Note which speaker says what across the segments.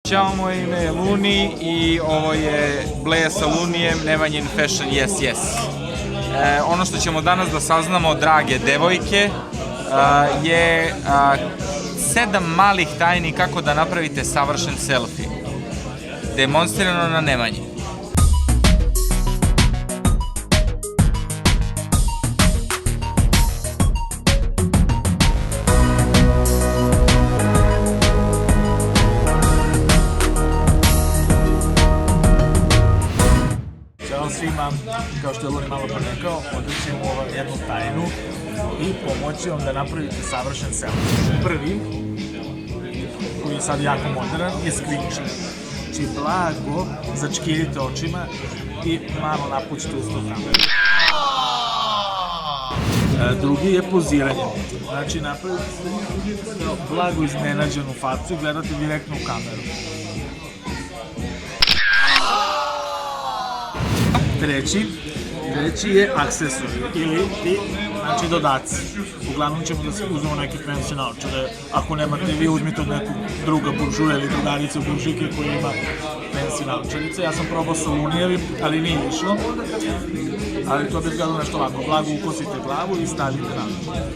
Speaker 1: Ćao, moje ime je Luni i ovo je Bleja sa Lunijem, Nemanjin Fashion Yes Yes. Ono što ćemo danas da saznamo, drage devojke, je 7 malih tajni kako da napravite savršen selfie. Demonstrirano na Nemanji.
Speaker 2: Ćao svima, kao što je Luni malo pre rekao, odrećemo jednu tajnu i pomoći vam da napravite savršen selfie. Prvi, koji je sad jako modern, je screenshot. Znači, blago začkirite očima i malo napućite usto kameru. Drugi je poziranje. Znači, napravite blago iznenađenu facu i gledate direktno u kameru. Treći je aksesori ili znači dodaci. Uglavnom ćemo da se uzmemo neke fancy naočare. Ako nemate, vi uzmite od nekog druga buržuja ili drugarice u buržike koji ima fancy naočarice. Ja sam probao sa Lunijevim, ali nije išlo. Ali to bi izgledalo nešto ovako. Blago ukosite glavu i stavite naočare.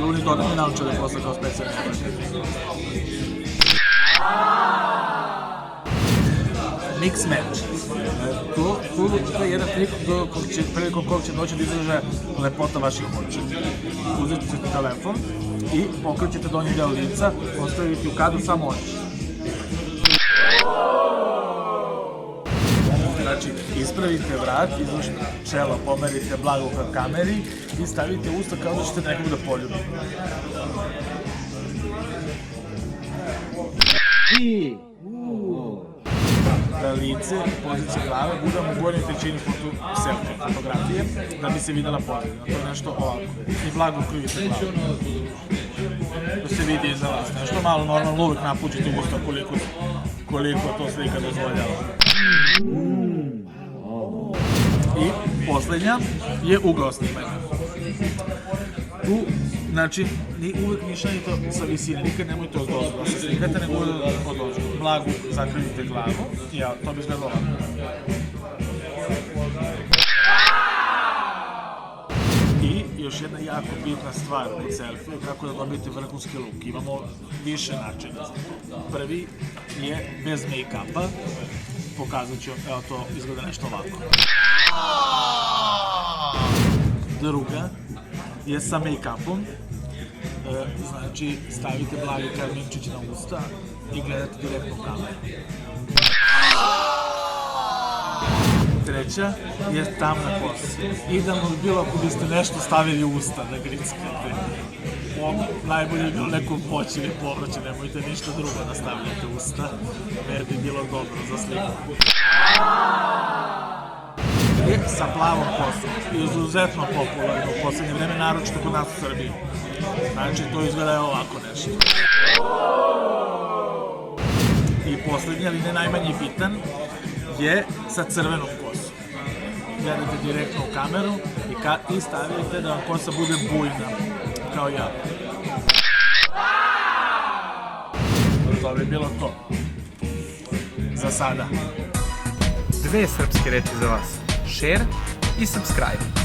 Speaker 2: Luni doda mi naočare posle kao specijalni naočare. Mix match. To je jedan trik prilikom kog će doći da izraže lepota vaših očiju. Uzeti ćete telefon i pokrećete donji deo lica, ostaviti u kadru samo oči. Znači, ispravite vrat, izvuš čelo, pomerite blago ka kameri i stavite usta kao da ćete nekog da poljubite. Da lice i pozicija glave budemo u gornjoj trećini selfie fotografije da bi se videla pozadina. To je nešto ovako. I blago ukrivite glavu. Da se vidi iza vas. Nešto malo normalno uvijek napučite usta koliko to slika dozvoljava. I poslednja je ugao snimanja. Tu, znači, uvijek nišanite sa visine, nikad nemojte od dozgo da se slikate, nego od dozgo. Blago zakrivite glavu i to bi izgledalo ovako. I još jedna jako bitna stvar kod selfie, kako da dobijete vrhunski look. Imamo više načina. Prvi je bez make-upa. Pokazat ću, evo to izgleda nešto ovako. Druga je sa make-upom. Znači, stavite blagi karminčić na usta i gledate direktno u kameru. Treća je tamna kosa. Idealno bi bilo ako biste nešto stavili u usta da grickate. Najbolje bi bilo neko voće ili povrće, nemojte ništa drugo da stavljate u usta, jer bi bilo dobro za sliku. I sa plavom kosom, izuzetno popularno u poslednje vreme, naročito kod nas u Srbiji. Znači, to izgleda ovako nešto. I poslednji, ali ne najmanji bitan, je sa crvenom kosom. Gledate direktno u kameru i stavite da vam kosa bude bujna, kao ja. To bi bilo to. Za sada.
Speaker 1: 2 srpske reči za vas. Share i subscribe.